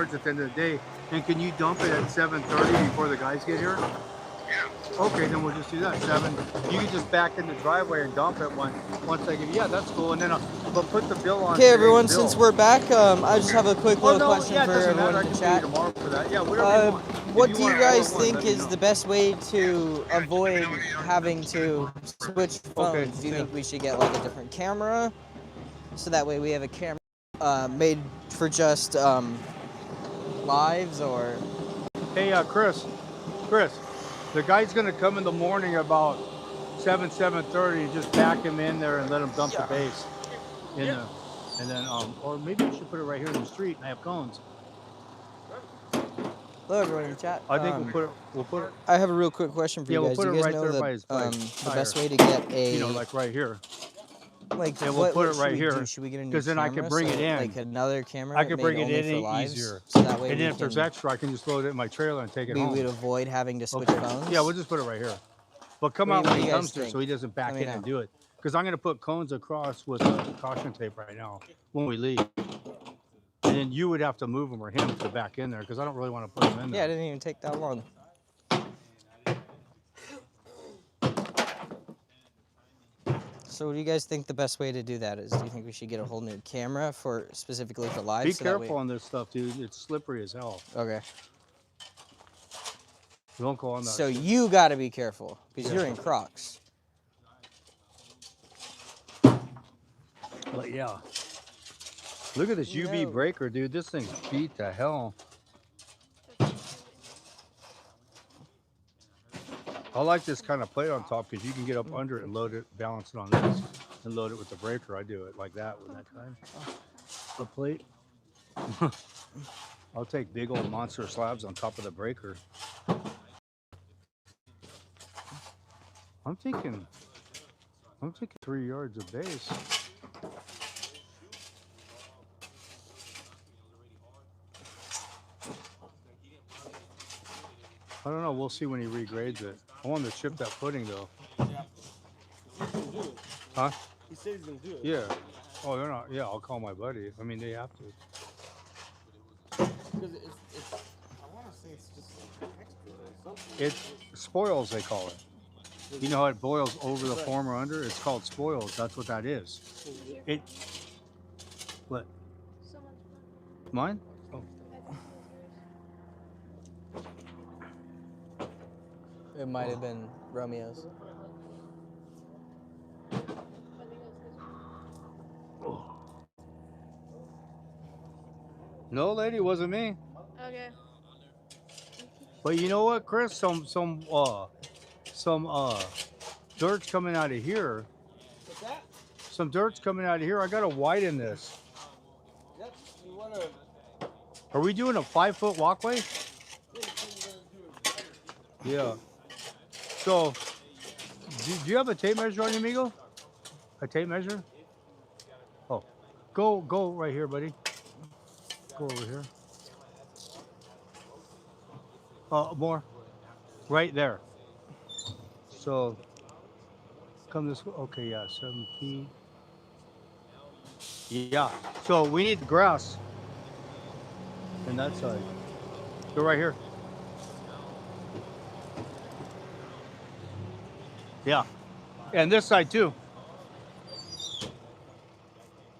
yards at the end of the day. And can you dump it at 7:30 before the guys get here? Okay, then we'll just do that. 7. You can just back in the driveway and dump it once they get. Yeah, that's cool. And then we'll put the bill on. Okay, everyone. Since we're back, I just have a quick little question for everyone I to can chat. tomorrow for that. Yeah, whatever you want. What do you guys think is the best way to avoid having to switch phones? Do you think we should get like a different camera, so that way we have a camera made for just lives, or? Hey, Chris, the guy's gonna come in the morning about 7:30. Just back him in there and let him dump the base in there, and then or maybe we should put it right here in the street and have cones. Hello, everyone in the chat. I think we'll put it. I have a real quick question for you guys. We'll put do you it guys right know there by his the best way to get a? You know, like right here. Like, yeah, we'll put it right here. Should we get a new Because then I can bring it in. Like another camera. I can bring it in easier. So that way and then if there's extra, I can just load it in my trailer and take it home. We would avoid having to switch phones. Yeah, we'll just put it right here. But come out when he comes through, so he doesn't back in and do it. Because I'm gonna put cones across with caution tape right now when we leave. And then you would have to move them or him to back in there because I don't really want to put them in there. Yeah, it didn't even take that long. So what do you guys think the best way to do that is? Do you think we should get a whole new camera specifically for live? Be careful on this stuff, dude. It's slippery as hell. Okay. Don't go on that. So you got to be careful because you're in Crocs. But yeah. Look at this UV breaker, dude. This thing's beat to hell. I like this kind of plate on top because you can get up under it and load it, balance it on this, and load it with the breaker. I do it like that with that kind of plate. I'll take big old monster slabs on top of the breaker. I'm thinking 3 yards of base. I don't know. We'll see when he regrades it. I want to chip that footing though. Yeah. Huh? He said he's gonna do it. Yeah. Oh, they're not. Yeah, I'll call my buddy. I mean, they have to. Because it's I want to say it's just like extra or something. It spoils, they call it. You know how it boils over the form or under? It's called spoils. That's what that is. It. What? Mine? Oh. It might have been Romeo's. No, lady, it wasn't me. Okay. But you know what, Chris? Some dirt's coming out of here. What's that? Some dirt's coming out of here. I gotta widen this. Yep. You wanna? Are we doing a 5-foot walkway? Yeah. So, do you have a tape measure on you, amigo? A tape measure? Oh, go right here, buddy. Go over here. More. Right there. So, come this way. Okay, yeah, 7 feet. Yeah. So we need grass. And that side. Go right here. Yeah. And this side too.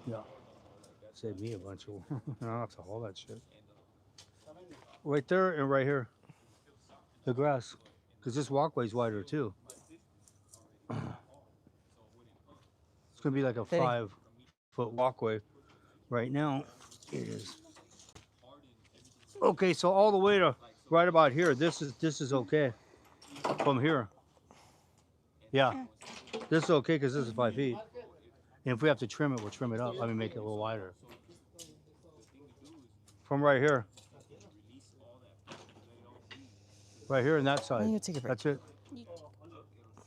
Yeah. Save me a bunch of I don't have to haul that shit. Right there and right here. The grass. Because this walkway's wider too. It's gonna be like a 5-foot walkway. Right now it is. Okay, so all the way to right about here, this is okay. From here. Yeah, this is okay because this is 5 feet. And if we have to trim it, we'll trim it up. Let me make it a little wider. From right here. Right here and that side. That's it.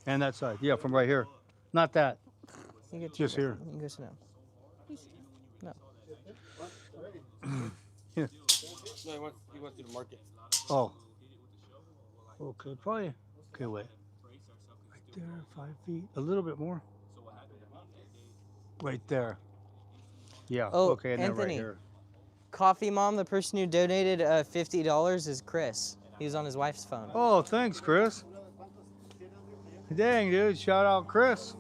And that side. Yeah, from right here. Not that. Just here. You can go sit down. No. Here. No, he wants you to mark it. Oh. Okay, probably. Okay, wait. Right there, 5 feet. A little bit more. Right there. Yeah. Oh, okay, and Anthony. then right here. Coffee Mom, the person who donated $50 is Chris. He was on his wife's phone. Oh, thanks, Chris. Dang, dude. Shout out, Chris.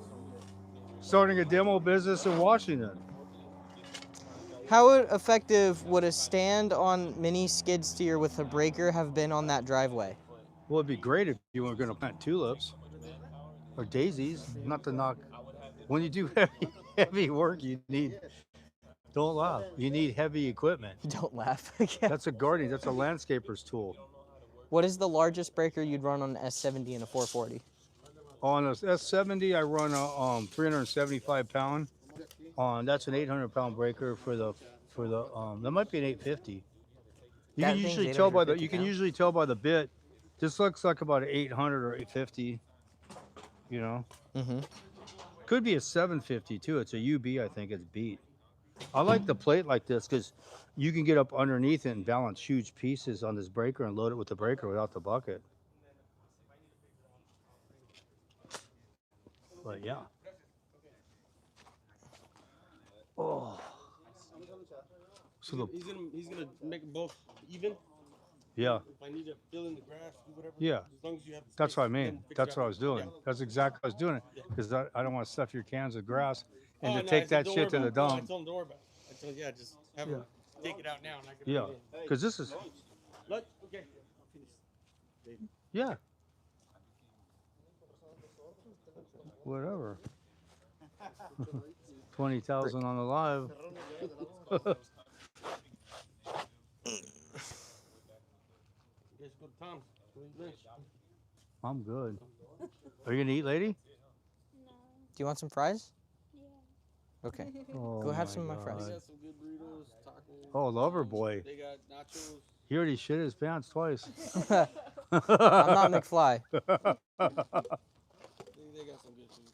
Starting a demo business in Washington. How effective would a stand-on mini skid steer with a breaker have been on that driveway? Well, it'd be great if you were going to plant tulips or daisies. Not to knock. When you do heavy work, you need. Don't laugh. You need heavy equipment. Don't laugh. That's a gardening. That's a landscaper's tool. What is the largest breaker you'd run on an S70 and a 440? On a S70, I run a 375 pound. That's an 800 pound breaker for the that might be an 850. You That can thing's usually tell by the 850 you can pounds? usually tell by the bit. This looks like about an 800 or 850. You know, Mm-hmm. could be a 750 too. It's a UB, I think it's beat. I like the plate like this because you can get up underneath it and balance huge pieces on this breaker and load it with the breaker without the bucket. But yeah. Oh. So the He's gonna make them both even. yeah. If I need to fill in the grass, do whatever. Yeah. As long as you have. The That's space, what I then mean. figure That's it what I out. was doing. Yeah. That's exactly what I was doing it because I don't want to stuff your cans with grass and Oh, to no, take I said, that don't shit to worry the about it. No, I dump. told him, don't worry about it. I told him, yeah, just have him take it out now and I can Yeah, put it in. because this is Look, okay. yeah. Whatever. 20,000 on the live. You guys go to Tom's. Go eat lunch. I'm good. Are you gonna eat, lady? Do you want some fries? Yeah. Okay. Oh Go have my some of my They fries. God. got some good burritos, tacos. Oh, lover boy. They got nachos. He already shit his pants twice. I'm not McFly. They got some good food.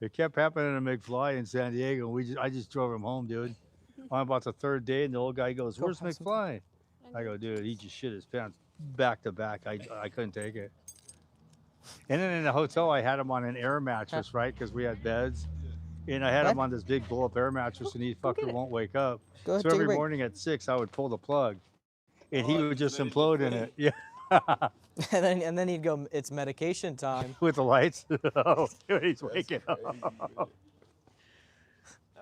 It kept happening to McFly in San Diego. I just drove him home, dude. On about the third day, and the old guy goes, Go "Where's have some McFly?" I go, "Dude, he just shit his pants back to back. I couldn't take it." And then in the hotel, I had him on an air mattress, right? Because we had beds. And I had him What? on this big blow-up air mattress, and he Go get fucker it. won't wake up. Go So take a every break. morning at 6, I would pull the plug, and he would just implode in it. Yeah. and then he'd go, it's medication time. With the lights. Oh, dude, he's waking up.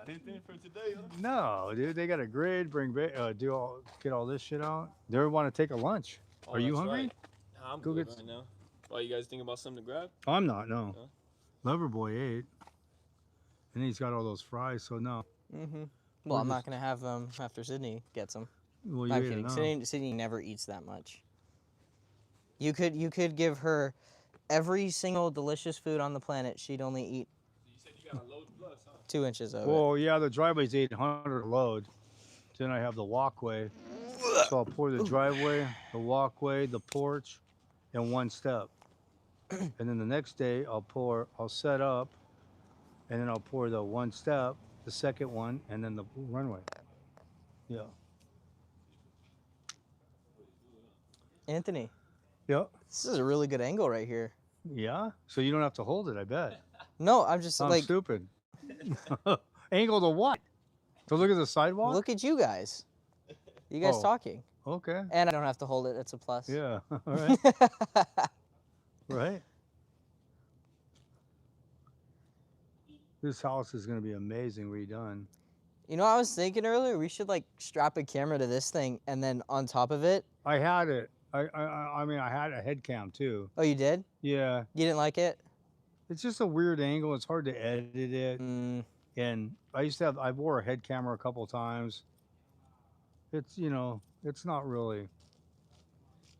Anything for today, huh? No, dude, they got a grid. Get all this shit out. They want to take a lunch. Oh, Are you that's hungry? right. Nah, I'm Go good get right now. Why, you guys think about something to grab? I'm not. No. Huh? Loverboy ate, and he's got all those fries. So no. Mm-hmm. We're Well, I'm just- not going to have them after Sydney gets them. Well, you I'm ate kidding. enough. Sydney never eats that much. You could give her every single delicious food on the planet. She'd only eat You said you got a load plus, huh? 2 inches of it. Well, yeah, the driveway's 800 load. Then I have the walkway. So I'll pour the driveway, the walkway, the porch, in one step. And then the next day I'll set up, and then I'll pour the one step, the second one, and then the runway. Yeah. Anthony, Yep. this is a really good angle right here. Yeah. So you don't have to hold it, I bet. No, I'm just I'm like, stupid. Angle to what? To look at the sidewalk? look at you guys. You guys Oh. talking. Okay. And I don't have to hold it. That's a plus. Yeah. All right. Right. This house is going to be amazing redone. You know, I was thinking earlier, we should like strap a camera to this thing and then on top of it. I had it. I mean, I had a head cam too. Oh, you did? Yeah. You didn't like it? It's just a weird angle. It's hard to edit it. Mm, And I wore a head camera a couple times. It's, it's not really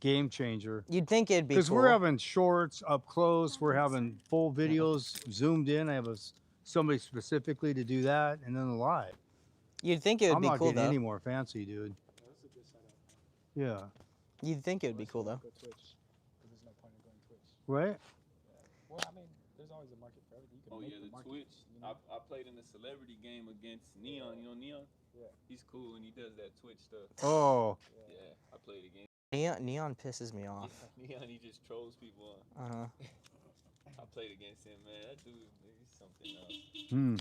game changer. you'd think it'd be Because cool. we're having shorts up close. We're having full videos zoomed in. I have somebody specifically to do that. And then the live. You'd think it would I'm be not cool getting though. any more fancy, dude. Yeah. You'd think it would be cool though. Go Twitch. 'Cause there's no point in going Twitch. Right? Well, I mean, there's always a market for everything. You can Oh, make yeah, the the market, Twitch. you know? I played in the celebrity game against Neon. You know Neon? Yeah. He's cool and he does that Twitch stuff. Oh. Yeah, I played against Neon pisses me off. Neon. He just trolls people. Uh-huh. I played against him, man. That dude, he's something else. Hmm.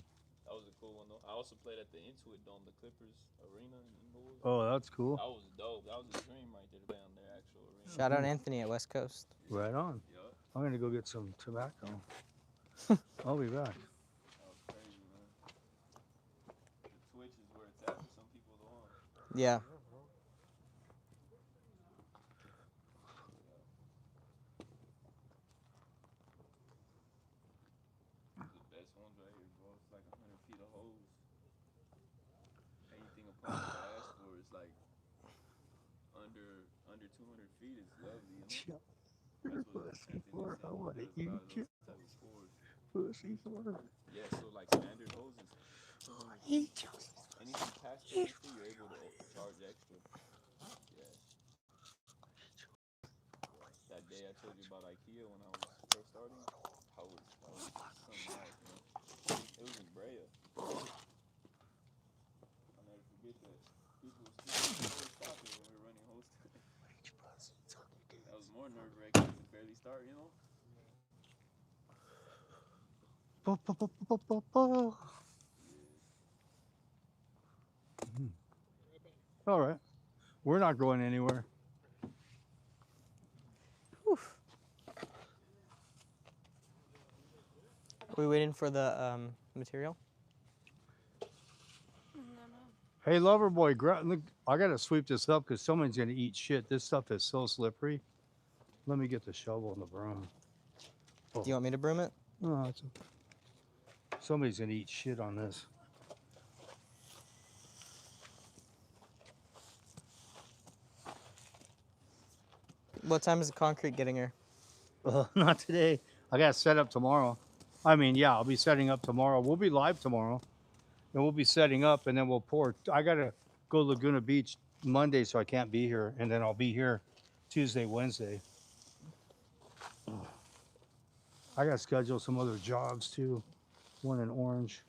That was a cool one though. I also played at the Intuit Dome, the Clippers Arena in Inglewood. Oh, that's cool. That was dope. That was a dream right there to play on their actual arena. Shout out Anthony at West Coast. Right on. Yup. I'm gonna go get some tobacco. I'll be back. That was crazy, man. The Twitch is where it's at for some people though. Yeah. The best ones right here, bro. It's like 100 feet of hose. Anything opponent ask for is like under 200 feet is lovely, you know? That's what Anthony said. I want to He eat does a you. lot of those type of scores. Pussy for. Yeah, so like standard hoses. Anything past 200 feet, you're able to charge extra. Yeah. That day I told you about IKEA when I was first starting, I was something else, you know? It was in Brea. I'll never forget that. People were still stopping when we were running hose. That was more nerve-wracking to barely start, you know? All right. We're not going anywhere. Are we waiting for the material? Hey, lover boy, look, I gotta sweep this up because someone's gonna eat shit. This stuff is so slippery. Let me get the shovel and the broom. Do you want me to broom it? No, it's okay. Somebody's gonna eat shit on this. What time is the concrete getting here? Not today. I got to set up tomorrow. I mean, yeah, I'll be setting up tomorrow. We'll be live tomorrow. And we'll be setting up and then we'll pour. I got to go Laguna Beach Monday, so I can't be here. And then I'll be here Tuesday, Wednesday. I got to schedule some other jobs too. One in Orange.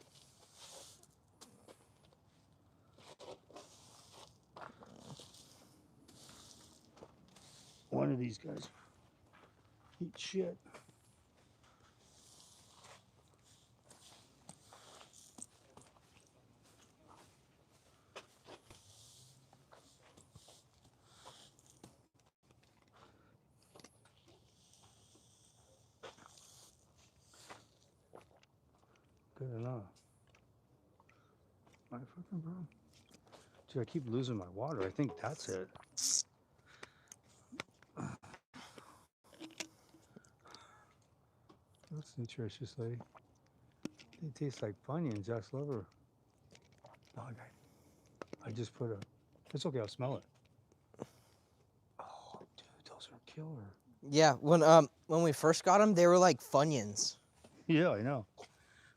One of these guys eat shit. Good enough. My fucking bro. Dude, I keep losing my water. I think that's it. That's nutritious, lady. They taste like Funyuns. Just love her. Oh, okay. I just put a. It's okay. I'll smell it. Oh, dude, those are killer. Yeah, when we first got them, they were like Funyuns. Yeah, I know.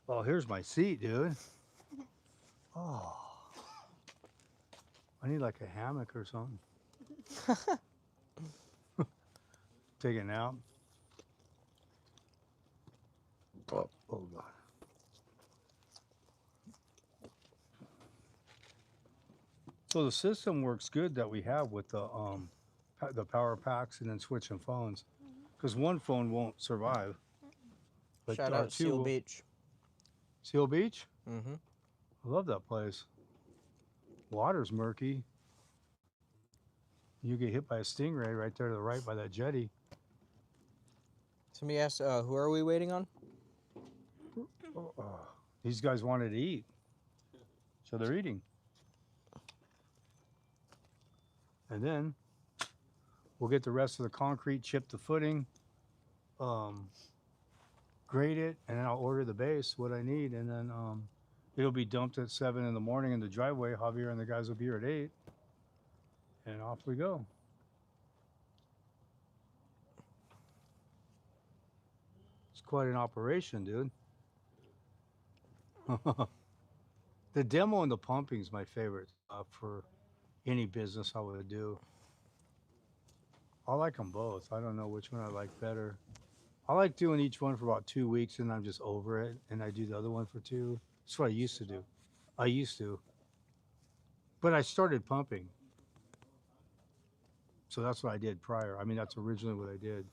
Oh, here's my seat, dude. Oh, I need like a hammock or something. Take a nap. Oh, oh God. So the system works good that we have with the power packs and then switching phones, because one phone won't survive. But Shout our out two Seal will. Beach. Seal Beach? Mm-hmm. I love that place. Water's murky. You get hit by a stingray right there to the right by that jetty. Somebody asked, who are we waiting on? These guys wanted to eat, so they're eating. And then we'll get the rest of the concrete, chip the footing, grade it, and then I'll order the base, what I need, and then it'll be dumped at 7 in the morning in the driveway. Javier and the guys will be here at 8, and off we go. It's quite an operation, dude. The demo and the pumping is my favorite for any business I would do. I like them both. I don't know which one I like better. I like doing each one for about 2 weeks and I'm just over it, and I do the other one for 2. That's what I used to do. But I started pumping. So that's what I did prior. I mean, that's originally what I did.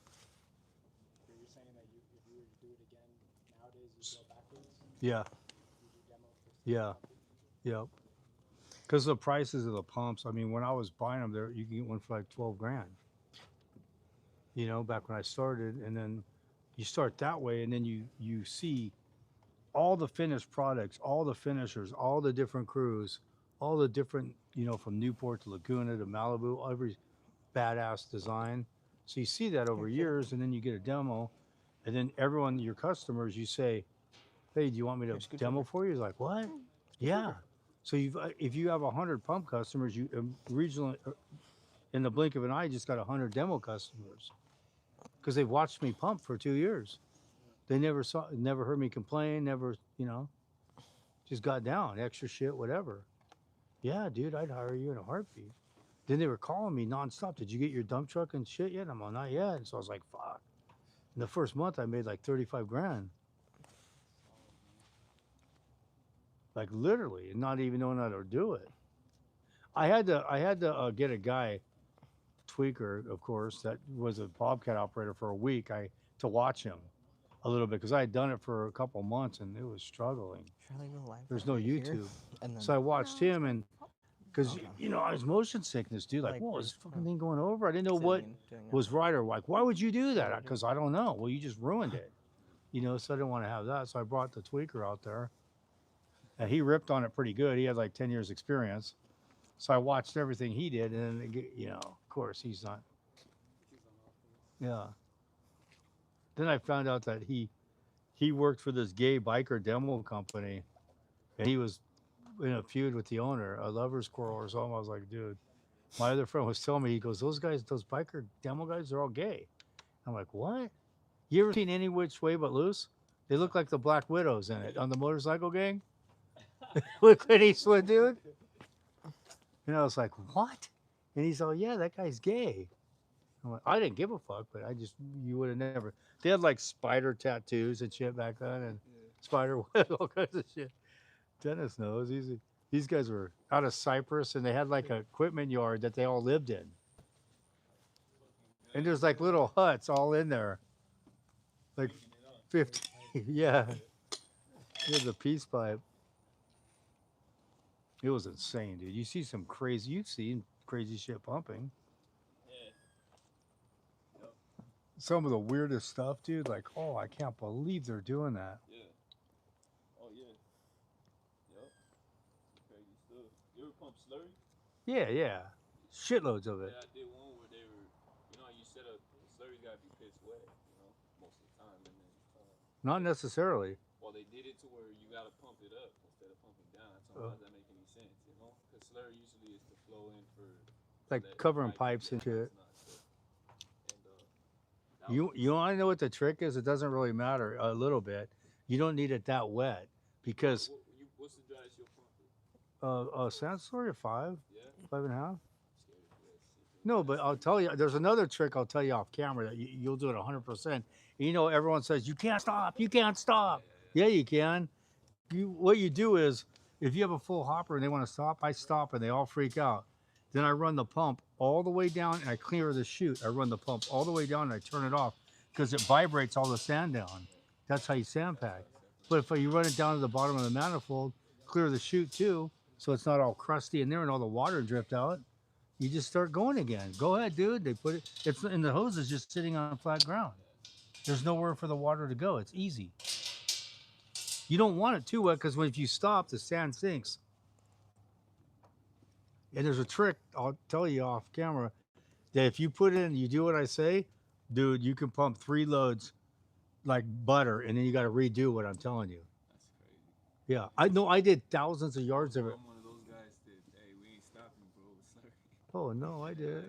So you're saying that if you were to do it again nowadays, you go backwards? Yeah. You do demo for Yeah. Yep. Because the prices of the pumps. I mean, when I was buying them, there you can get one for like 12 grand. You know, back when I started, and then you start that way, and then you see all the finished products, all the finishers, all the different crews, all the different, you know, from Newport to Laguna to Malibu, every badass design. So you see that over years, and then you get a demo, and then everyone, your customers, you say, "Hey, do you want me to Here, scooch demo over. for you?" He's like, "What?" Yeah. So if you have 100 pump customers, you regional in the blink of an eye, you just got 100 demo customers because they've watched me pump for 2 years. They never heard me complain, never, you know, just got down, extra shit, whatever. Yeah, dude, I'd hire you in a heartbeat. Then they were calling me nonstop. Did you get your dump truck and shit yet? I'm all, not yet. And so I was like, fuck. In the first month, I made like 35 grand, like literally, and not even knowing how to do it. I had to get a guy, tweaker, of course, that was a Bobcat operator for a week. To watch him a little bit because I had done it for a couple months and it was struggling. Should I leave the light There's no right here? YouTube, And then so I watched him and because Okay. you know I was motion sickness, dude. Like, Like what was this, this fucking no. thing going over? I didn't know Say it what again, doing it. was right or like. Why would you do that? Right. Because I don't know. Well, you just ruined it, you know. So I didn't want to have that. So I brought the tweaker out there, and he ripped on it pretty good. He had like 10 years experience. So I watched everything he did, and then you know, of course, he's not. Yeah. Then I found out that he worked for this gay biker demo company, and he was in a feud with the owner, a lover's quarrel or something. I was like, dude, my other friend was telling me, he goes, those guys, those biker demo guys, they're all gay. I'm like, what? You ever seen Any Which Way But Loose? They look like the Black Widows in it on the motorcycle gang with Clint Eastwood, dude. And I was like, what? And he's all, yeah, that guy's gay. I'm like, I didn't give a fuck, but you would have never. They had like spider tattoos and shit back then, and spider web, all kinds of shit. Dennis knows. These guys were out of Cyprus, and they had like a equipment yard that they all lived in. And there's like little huts all in there, like 50. Yeah, there's a peace pipe. It was insane, dude. You see some crazy. You've seen crazy shit pumping. Some of the weirdest stuff, dude. Like, oh, I can't believe they're doing that. Yeah. Oh yeah. Yep. Crazy stuff. You ever pump slurry? Yeah. Shitloads of it. Yeah, I did one where they were, you know, you set up slurry's gotta be piss wet, you know, most of the time, and then. Not necessarily. Well, they did it to where you gotta pump it up instead of pumping down. So how does that make any sense, you know? Because slurry usually is to flow in for. Like that covering pipe, pipes and yeah, shit. it's not, so. And You want to know what the trick is? It doesn't really matter a little bit. You don't need it that wet because what's the driest you'll pump it? a sand story of five, Yeah. 5.5. No, but I'll tell you, there's another trick I'll tell you off camera that you'll do it 100%. You know, everyone says you can't stop, you can't stop. Yeah, you can. What you do is if you have a full hopper and they want to stop, I stop and they all freak out. Then I run the pump all the way down and I clear the chute. I run the pump all the way down and I turn it off because it vibrates all the sand down. That's how you sand pack. But if you run it down to the bottom of the manifold, clear the chute too, so it's not all crusty in there and all the water dripped out, you just start going again. Go ahead, dude. They put it's and the hose is just sitting on flat ground. There's nowhere for the water to go. It's easy. You don't want it too wet because if you stop, the sand sinks. And there's a trick I'll tell you off camera that if you put in, you do what I say, dude, you can pump 3 loads like butter, and then you got to redo what I'm telling you. That's crazy. Yeah, I know. I did thousands of yards of it. I'm one of those guys that, hey, we ain't stopping, bro. It's slurry. Oh no, I did. Like,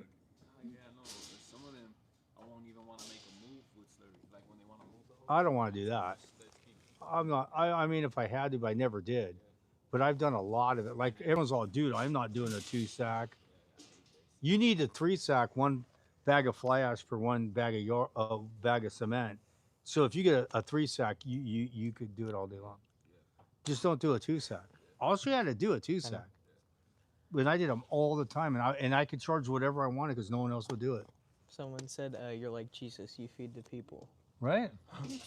yeah, no. Some of them, I won't even want to make a move with slurry. Like when they want to move the hose. I don't want to do that. Just let keep it. I'm not. I mean, if I had to, but I never did. But I've done a lot of it. Like everyone's all, dude, I'm not doing a 2-sack. You need a 3-sack, 1 bag of fly ash per 1 bag of bag of cement. So if you get a 3-sack, you could do it all day long. Just don't do a 2-sack. Also, you had to do a 2-sack. But I did them all the time, and I could charge whatever I wanted because no one else would do it. Someone said you're like Jesus. You feed the people. Right. That's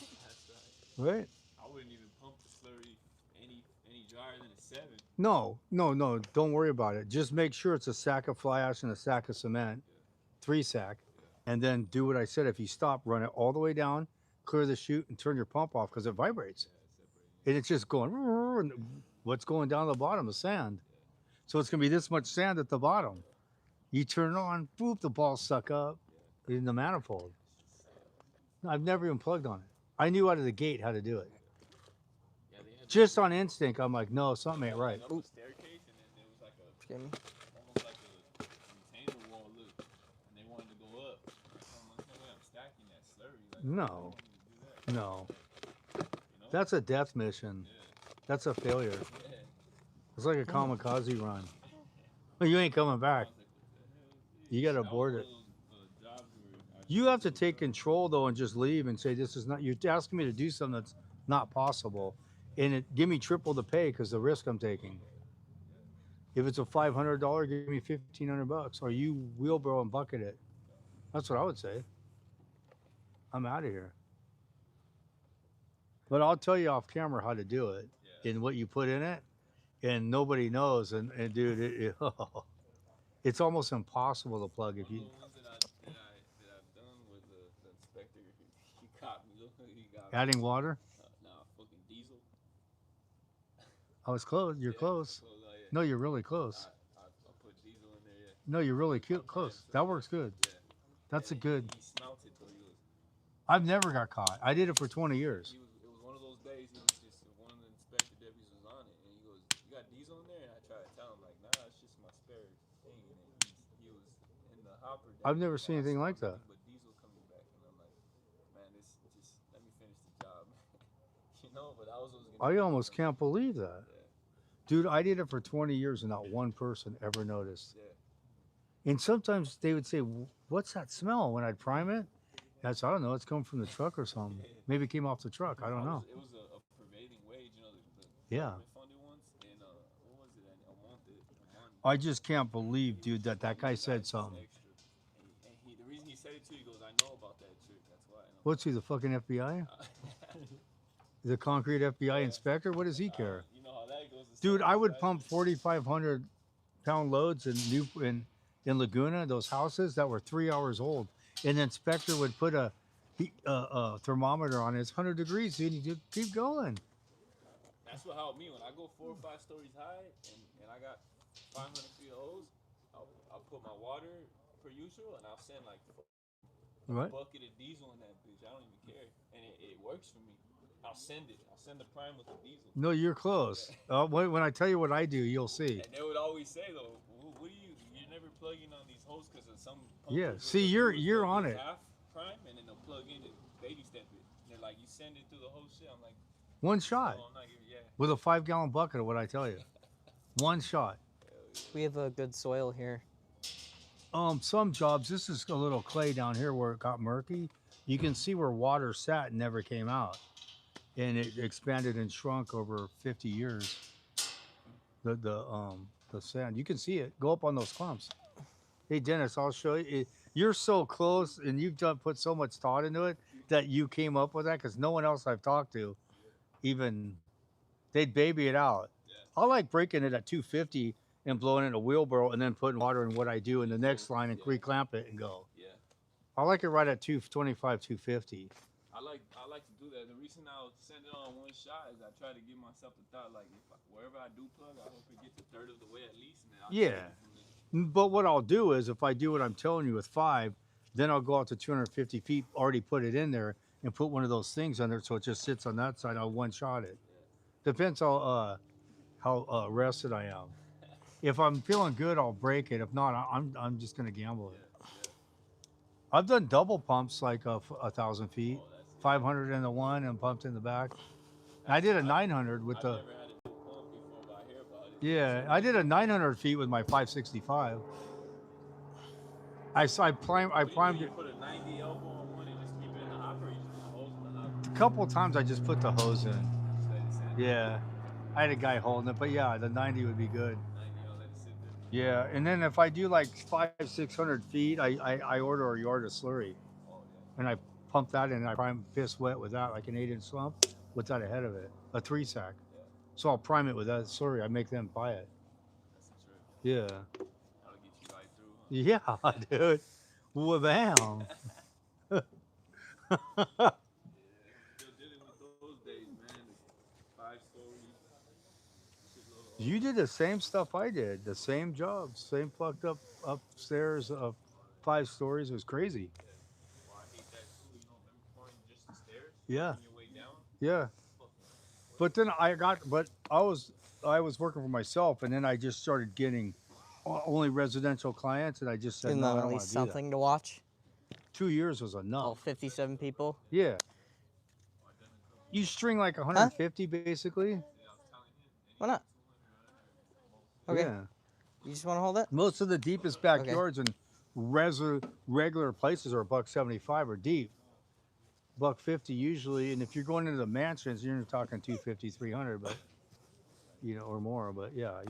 right. Right. I wouldn't even pump the slurry any drier than a 7. No, no, no. Don't worry about it. Just make sure it's a sack of fly ash and a sack of cement, 3 sack, and then do what I said. If you stop, run it all the way down, clear the chute, and turn your pump off because it vibrates, and it's just going. And what's going down the bottom? The sand. So it's gonna be this much sand at the bottom. You turn it on, boop, the balls suck up in the manifold. I've never even plugged on it. I knew out of the gate how to do it. Yeah, they had Just on instinct, I'm like, no, something ain't right. up a staircase, and then there was like a Excuse me. almost like a retaining wall look, and they wanted to go up. I'm like, no way, I'm stacking that slurry. Like, No. I don't want me to do that. No, You know? that's a death mission. Yeah. That's a failure. Yeah. It's like a kamikaze run. Well, you ain't coming back. I was like, what the hell is this? You gotta That was abort one it. of those, jobs where I You should have to do take that. control though and just leave and say this is not. You're asking me to do something that's not possible, and it give me triple the pay because the risk I'm taking. If it's a $500, give me $1,500, or you wheelbarrow and bucket it. That's what I would say. I'm out of here. But I'll tell you off camera how to do it Yeah. and what you put in it, and nobody knows. And dude, it's almost impossible to plug if One you. of the ones that I've done with the inspector, he caught me. He got me. Adding water? Nah, fucking diesel. Oh, it's close. You're Yeah, close. so, yeah. No, you're really close. I put diesel in there. Yeah. No, you're really close. That works good. Yeah. That's a And good. He smelt it though. He was. I've never got caught. I did it for 20 years. It was one of those days. He was just one of the inspector deputies was on it, and he goes, "You got diesel in there?" And I try to tell him like, "Nah, it's just my spare thing." And then he was in the hopper. I've never seen anything like that. But diesel coming back, and I'm like, "Man, this just let me finish the job." You know, but I was gonna. I almost can't believe that. Yeah. Dude, I did it for 20 years and not one person ever noticed. Yeah. And sometimes they would say, "What's that smell?" When I'd prime it. That's, I don't know. It's coming from the truck or something. Maybe it came off the truck. I don't know. It was a prevailing wage, you know, the Yeah. government funded ones, and what was it? A month. I just can't believe, dude, that guy said something. Extra. And the reason he said it too, he goes, "I know about that trick. That's why." And I'm What's he, the fucking FBI? The concrete FBI inspector? What does he care? you know how that goes. Dude, I would pump 4,500 pound loads in Laguna, those houses that were 3 hours old. And the inspector would put a thermometer on it. It's 100 degrees, dude. You just keep going. That's what helped me when I go 4 or 5 stories high, and I got 500 feet of hose. I'll put my water per usual, and I'll send like Right? a bucket of diesel in that bitch. I don't even care, and it works for me. I'll send it. I'll send the prime with the diesel. No, you're close. When I tell you what I do, you'll see. And they would always say though, "What do you? You're never plugging on these hoses because of some." Yeah, pumpers see, will you're do on it. Half prime, and then they'll plug in and baby step it. And they're like, "You send it through the whole shit." I'm like, One "No, shot I'm not giving." Yeah. with a 5-gallon bucket of what I tell you. One shot. We have a good soil here. Some jobs, this is a little clay down here where it got murky. You can see where water sat and never came out. And it expanded and shrunk over 50 years. The sand. You can see it. Go up on those clumps. Hey Dennis, I'll show you. You're so close and you've put so much thought into it that you came up with that because no one else I've talked to even they'd baby it out. I like breaking it at 250 and blowing it in a wheelbarrow and then putting water in what I do in the next line and reclamp it and go. Yeah. I like it right at 225, 250. I like to do that. The reason I'll send it on one shot is I try to give myself the thought like wherever I do plug, I hope it gets a third of the way at least. And then I'll take it from there. But what I'll do is if I do what I'm telling you with 5, then I'll go out to 250 feet, already put it in there and put one of those things under so it just sits on that side. I'll one shot it. Depends how rested I am. If I'm feeling good, I'll break it. If not, I'm just gonna gamble it. I've done double pumps like 1,000 feet, 500 in the one and pumped in the back. And I did a 900 with I've the. never had it pump before, but I hear about it. Yeah, I did a 900 feet with my 565. I primed You it. put a 90 elbow on one and just keep it in the hopper. Or you just put a hose in the hopper. A couple of times I just put the hose in. Just let it sit. Yeah, I had a guy holding it, but yeah, the 90 would be good. 90, I'll let it sit there. Yeah, and then if I do like 500-600 feet, I order a yard of slurry, Oh yeah. and I pump that in. And I prime piss wet with that, like an 8-inch slump, with that ahead of it, a 3-sack. So I'll prime it with that slurry. I make them buy it. That's a trip. Yeah. That'll get you right through, huh? Yeah, dude. Well, bam. Yeah, I'm still dealing with those days, man. The 5 stories, shitload of You did the same stuff I did. The same job. Same fucked up upstairs of 5 stories. It was crazy. yeah. Well, I hate that too. You know, remember pouring just the stairs, Yeah. working your way down. Yeah. Fucking But then I was working for myself, and then I just started getting only residential clients, and I just said, Isn't no, that I at don't want least to do that. something to watch? 2 years was All enough. 57 people. Yeah. I done a couple. You string like Huh? 150 basically. Yeah, I was telling him Why anything not? 200 Okay. Yeah. You just want to hold it? Most of the deepest backyards and regular places are $1.75 or deep. $1.50 usually, and if you're going into the mansions, you're talking 250, 300, but or more. But yeah,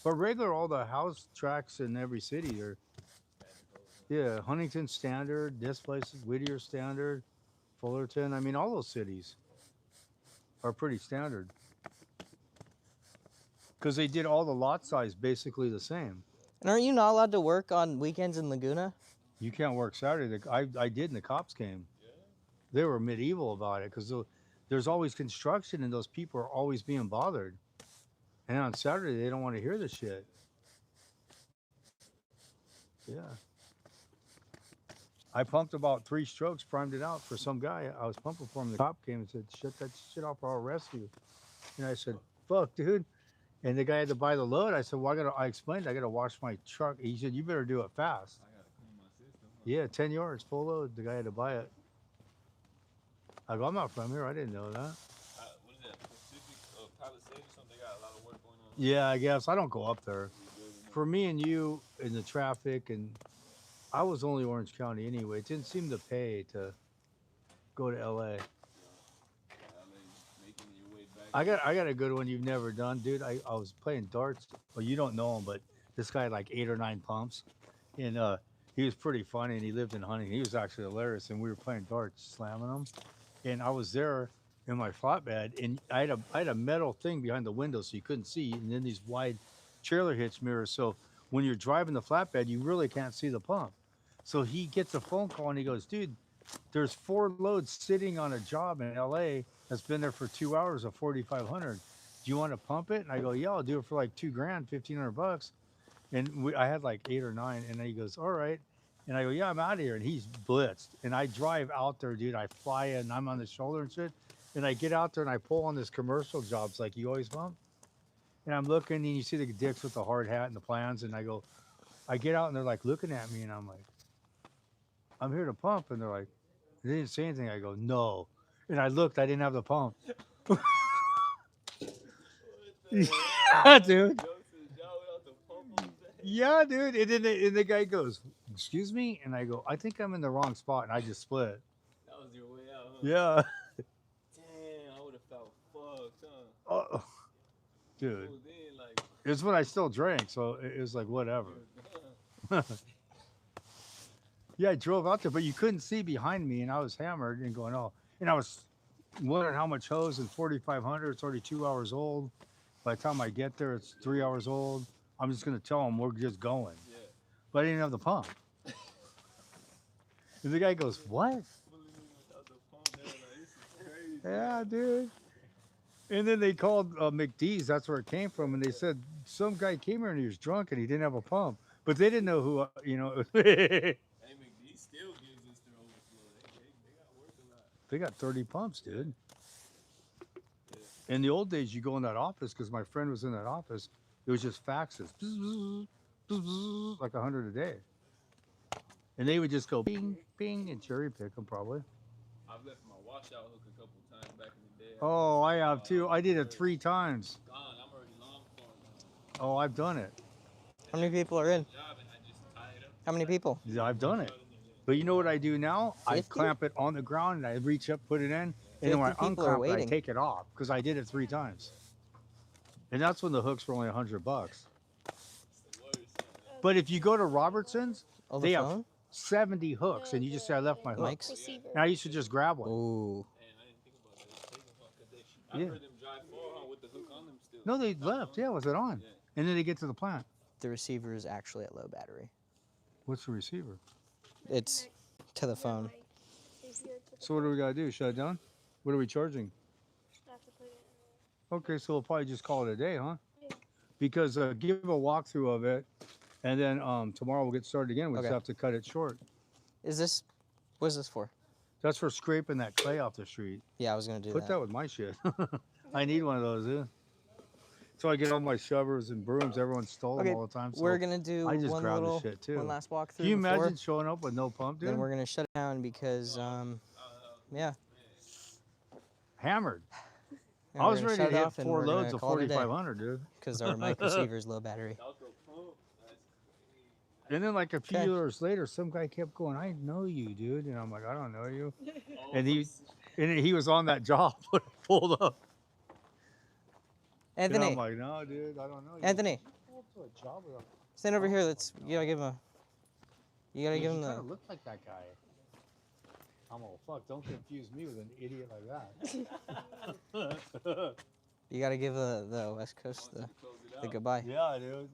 But regular, all the house tracks in every city are, yeah, Huntington Standard, this place is Whittier Standard, Fullerton. I mean, all those cities are pretty standard because they did all the lot size basically the same. And aren't you not allowed to work on weekends in Laguna? You can't work Saturday. I did, and the cops came. They were medieval about it because there's always construction, and those people are always being bothered. And on Saturday, they don't want to hear the shit. Yeah. I pumped about 3 strokes, primed it out for some guy. I was pumping for him. The cop came and said, "Shut that shit off, or I'll arrest you." And I said, "Fuck, dude." And the guy had to buy the load. I said, "Well, I explained, I got to wash my truck." He said, "You better do it fast." I gotta clean my system. Huh? Yeah, 10 yards, full load. The guy had to buy it. I go, "I'm not from here. I didn't know that." What is that? Pacific Palisades or something? They got a lot of work going on. Yeah, I guess. I don't go up there. Rebuilding it. For me and you in the traffic, and I was only Orange County anyway. It didn't seem to pay to go to LA. LA, making your way back. I got a good one you've never done, dude. I was playing darts. Well, you don't know him, but this guy had like 8 or 9 pumps, and he was pretty funny. And he lived in Huntington. He was actually hilarious, and we were playing darts, slamming them. And I was there in my flatbed, and I had a metal thing behind the window so you couldn't see, and then these wide trailer hitch mirrors. So when you're driving the flatbed, you really can't see the pump. So he gets a phone call and he goes, "Dude, there's 4 loads sitting on a job in LA that's been there for 2 hours of 4,500. Do you want to pump it?" And I go, "Yeah, I'll do it for like 2 grand, $1,500." And I had like 8 or 9, and he goes, "All right." And I go, "Yeah, I'm out of here." And he's blitzed. And I drive out there, dude. I fly in, I'm on the shoulder and shit. And I get out there and I pull on this commercial jobs like you always pump. And I'm looking, and you see the dicks with the hard hat and the plans. And I get out, and they're like looking at me, and I'm like, "I'm here to pump." And they're like, they didn't say anything. I go, "No." And I looked, I didn't have the pump. Yeah, dude. Yeah, dude. And then the guy goes, "Excuse me?" And I go, "I think I'm in the wrong spot." And I just split. That was your way out, huh? Yeah. Damn, I would have felt fucked, huh? Oh, dude. So then, like, It's when I still drank, so it was like whatever. Yeah, I drove out there, but you couldn't see behind me, and I was hammered and going, "Oh," and I was wondering how much hose, and 4,500. It's already 2 hours old. By the time I get there, it's 3 hours old. I'm just gonna tell them we're just going, yeah. but I didn't have the pump. And the guy goes, "What?" Without the pump, they were like, "This is crazy." Yeah, dude. And then they called McDee's. That's where it came from, and they said some guy came here and he was drunk and he didn't have a pump, but they didn't know who. Hey, McD still gives us their overflow. They got work a lot. They got 30 pumps, dude. Yeah. In the old days, you go in that office because my friend was in that office. It was just faxes, like 100 a day, and they would just go bing, bing, and cherry pick them probably. I've left my washout hook a couple times back in the day. Oh, I have too. I did it 3 times. Gone. I'm already long for it. Oh, I've done it. How many people are in? Job and I just tie it up. How many people? Yeah, I've done it. But you know what I do now? I 50? clamp it on the ground and I reach up, put it in, and then when I 50 people are unclamp it, I waiting. take it off because I did it 3 times. And that's when the hooks were only $100. It's the worst. But if you go to Robertson's, Oh, they the have phone? 70 hooks, and you just say, "I left my hook." Mike's? And I used to just grab one. Ooh. Man, I didn't think about that. Take them off 'cause Yeah. I've heard them drive far, huh, with the hook on them still. No, they left. Yeah, was it on? Yeah. And then they get to the plant. The receiver is actually at low battery. What's the receiver? It's to the phone. So what do we gotta do? Shut it down? What are we charging? Okay, so we'll probably just call it a day, huh? Because give a walkthrough of it, and then tomorrow we'll get started again. We Okay. just have to cut it short. What is this for? That's for scraping that clay off the street. Yeah, I was gonna do Put that with my shit. I need one of those, yeah. So I get all my shovers and brooms. Everyone stole Okay, them all the time. So we're gonna do I just one grab little, the shit too. one last walkthrough. Can you before, imagine showing up with no pump, dude? Then we're gonna shut it down because, yeah. Hammered. And I we're was gonna ready shut to it hit off and 4 we're gonna loads of call it a day. 4,500, dude. Because our mic receiver is low battery. And then like a few Okay. years later, some guy kept going, "I know you, dude," and I'm like, "I don't know you." And he was on that job when I pulled up. And Anthony, I'm like, "No, dude, I don't know you." Anthony, Pull up to a job with a- stand over here. You gotta give him Dude, the. you kind of look like that guy. I'm all, fuck, don't confuse me with an idiot like that. You gotta give the West Coast the goodbye. Yeah, dude.